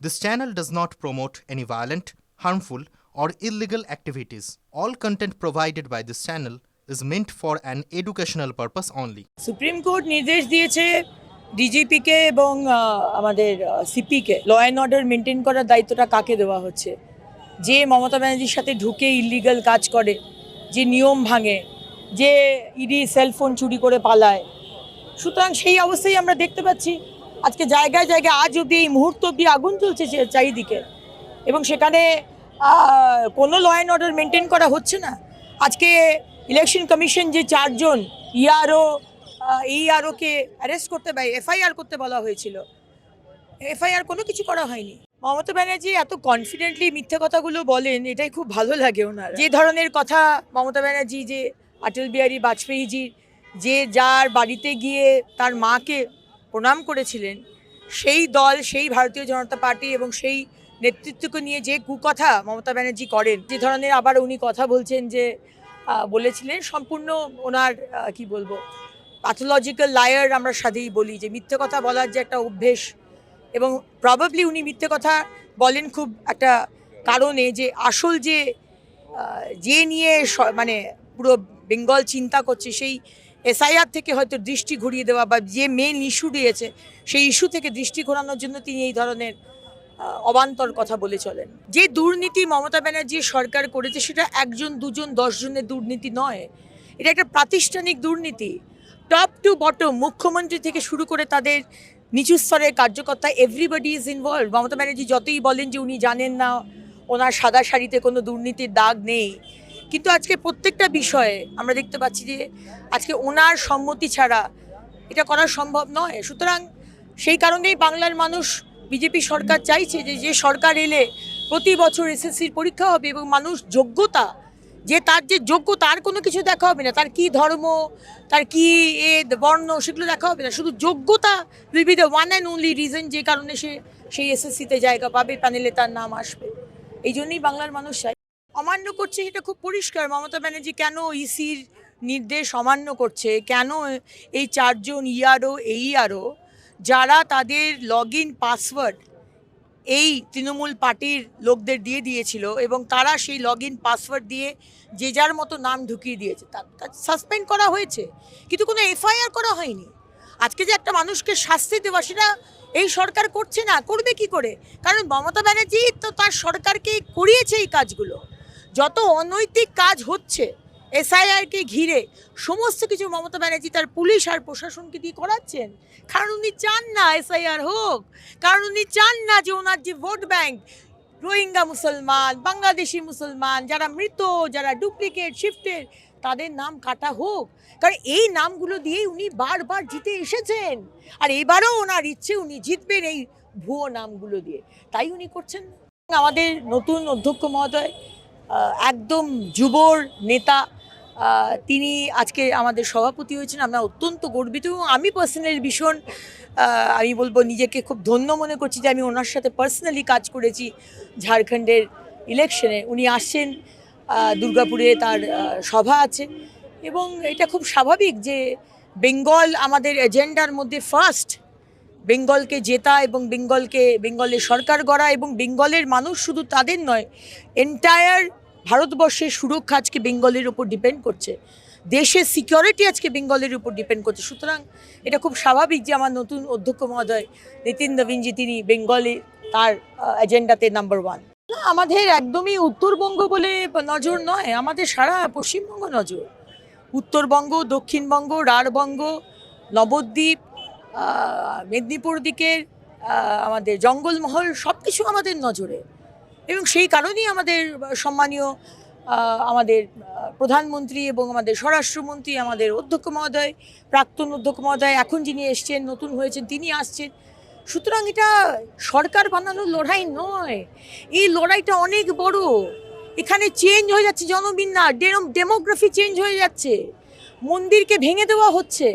This channel does not promote any violent, harmful, or illegal activities. All content provided by this channel is meant for an educational purpose only. Supreme court নির্দেশ দিয়েছে ডিজিপিকে এবং আমাদের সিপিকে law and order maintain করার দায়িত্বটা কাকে দেওয়া হচ্ছে। যে মমতা ব্যানার্জির সাথে ঢুকে ইলিগাল কাজ করে, যে নিয়ম ভাঙে, যে ইডি সেলফোন চুরি করে পালায়, সুতরাং সেই অবস্থায় আমরা দেখতে পাচ্ছি আজকে জায়গায় জায়গায় আজ অবধি এই মুহূর্ত অবধি আগুন চলছে চারিদিকে, এবং সেখানে কোনো ল অ্যান্ড অর্ডার মেনটেন করা হচ্ছে না। আজকে ইলেকশন কমিশন যে 4 জন EROকে অ্যারেস্ট করতে বা FIR করতে বলা হয়েছিল, FIR কোনো কিছু করা হয়নি। মমতা ব্যানার্জি এত কনফিডেন্টলি মিথ্যে কথাগুলো বলেন, এটাই খুব ভালো লাগে ওনার। যে ধরনের কথা মমতা ব্যানার্জি, যে অটল বিহারী বাজপেয়ীজির যে যার বাড়িতে গিয়ে তার মাকে প্রণাম করেছিলেন, সেই দল, সেই ভারতীয় জনতা পার্টি এবং সেই নেতৃত্বকে নিয়ে যে কুকথা মমতা ব্যানার্জি করেন, যে ধরনের আবার উনি কথা বলছেন, যে বলেছিলেন সম্পূর্ণ ওনার কি বলবো, প্যাথোলজিক্যাল লায়ার আমরা সাথেই বলি, যে মিথ্যে কথা বলার যে একটা অভ্যেস, এবং প্রবাবলি উনি মিথ্যে কথা বলেন খুব একটা কারণে, যে আসল যে নিয়ে মানে পুরো বেঙ্গল চিন্তা করছে, সেই SIR থেকে হয়তো দৃষ্টি ঘুরিয়ে দেওয়া, বা যে মেন ইস্যু দিয়েছে সেই ইস্যু থেকে দৃষ্টি ঘোরানোর জন্য তিনি এই ধরনের অবান্তর কথা বলে চলেন। যে দুর্নীতি মমতা ব্যানার্জি সরকার করেছে, সেটা 1 জন 2 জন 10 জনের দুর্নীতি নয়, এটা একটা প্রাতিষ্ঠানিক দুর্নীতি। টপ টু বটম, মুখ্যমন্ত্রী থেকে শুরু করে তাদের নিচু স্তরের কার্যকর্তা, everybody is involve. Mamata Banerjee যতই বলেন যে উনি জানেন না, ওনার সাদা শাড়িতে কোনো দুর্নীতির দাগ নেই, কিন্তু আজকে প্রত্যেকটা বিষয়ে আমরা দেখতে পাচ্ছি যে আজকে ওনার সম্মতি ছাড়া এটা করা সম্ভব নয়। সুতরাং সেই কারণেই বাংলার মানুষ বিজেপি সরকার চাইছে যে সরকার এলে প্রতি বছর SSCর পরীক্ষা হবে, এবং মানুষ যোগ্যতা, যে তার যে যোগ্য, তার কোনো কিছু দেখা হবে না, তার কি ধর্ম, তার কি বর্ণ, সেগুলো দেখা হবে না, শুধু যোগ্যতা will be the one and only reason যে কারণে সে সেই SSCতে জায়গা পাবে, প্যানেলে তার নাম আসবে। এই জন্যই বাংলার মানুষ চাই। অমান্য করছে এটা খুব পরিষ্কার। মমতা ব্যানার্জি কেন ইসির নির্দেশ অমান্য করছে, কেন এই 4 জন ERO যারা তাদের লগইন পাসওয়ার্ড এই তৃণমূল পার্টির লোকদের দিয়ে দিয়েছিল, এবং তারা সেই লগইন পাসওয়ার্ড দিয়ে যে যার মতো নাম ঢুকিয়ে দিয়েছে, তার সাসপেন্ড করা হয়েছে, কিন্তু কোনো FIR করা হয়নি। আজকে যে একটা মানুষকে শাস্তি দেওয়া, সেটা এই সরকার করছে না, করবে কি করে? কারণ মমতা ব্যানার্জি তো তার সরকারকে করিয়েছে এই কাজগুলো। যত অনৈতিক কাজ হচ্ছে SIRকে ঘিরে, সমস্ত কিছু মমতা ব্যানার্জি তার পুলিশ আর প্রশাসনকে দিয়ে করাচ্ছেন, কারণ উনি চান না SIR হোক, কারণ উনি চান না যে ওনার যে ভোট ব্যাংক, রোহিঙ্গা মুসলমান, বাংলাদেশি মুসলমান, যারা মৃত, যারা ডুপ্লিকেট শিফটের, তাদের নাম কাটা হোক। কারণ এই নামগুলো দিয়েই উনি বারবার জিতে এসেছেন, আর এবারও ওনার ইচ্ছে উনি জিতবেন এই ভুয়ো নামগুলো দিয়ে, তাই উনি করছেন। আমাদের নতুন অধ্যক্ষ মহোদয় একদম যুবর নেতা, তিনি আজকে আমাদের সভাপতি হয়েছেন। আমরা অত্যন্ত গর্বিত, এবং আমি পার্সোনালি ভীষণ, আমি বলবো নিজেকে খুব ধন্য মনে করছি যে আমি ওনার সাথে পার্সোনালি কাজ করেছি ঝাড়খণ্ডের ইলেকশনে। উনি আসছেন, দুর্গাপুরে তার সভা আছে, এবং এটা খুব স্বাভাবিক যে বেঙ্গল আমাদের এজেন্ডার মধ্যে ফার্স্ট, বেঙ্গলকে জেতা এবং বেঙ্গলের সরকার গড়া, এবং বেঙ্গলের মানুষ শুধু তাদের নয়, এন্টায়ার ভারতবর্ষের সুরক্ষা আজকে বেঙ্গলের উপর ডিপেন্ড করছে, দেশের সিকিউরিটি আজকে বেঙ্গলের উপর ডিপেন্ড করছে। সুতরাং এটা খুব স্বাভাবিক যে আমার নতুন অধ্যক্ষ মহোদয় নিতিন নবীনজি, তিনি বেঙ্গলে তার এজেন্ডাতে নাম্বার 1। আমাদের একদমই উত্তরবঙ্গ বলে নজর নয়, আমাদের সারা পশ্চিমবঙ্গ নজর। উত্তরবঙ্গ, দক্ষিণবঙ্গ, রাঢ়বঙ্গ, নবদ্বীপ, মেদিনীপুর দিকের আমাদের জঙ্গলমহল, সব কিছু আমাদের নজরে, এবং সেই কারণেই আমাদের সম্মানীয় আমাদের প্রধানমন্ত্রী এবং আমাদের স্বরাষ্ট্রমন্ত্রী, আমাদের অধ্যক্ষ মহোদয়, প্রাক্তন অধ্যক্ষ মহোদয়, এখন যিনি এসছেন, নতুন হয়েছেন, তিনি আসছেন। সুতরাং এটা সরকার বানানোর লড়াই নয়, এই লড়াইটা অনেক বড়। এখানে চেঞ্জ হয়ে যাচ্ছে জনবিন্যাস, ডেমোগ্রাফি চেঞ্জ হয়ে যাচ্ছে, মন্দিরকে ভেঙে দেওয়া হচ্ছে,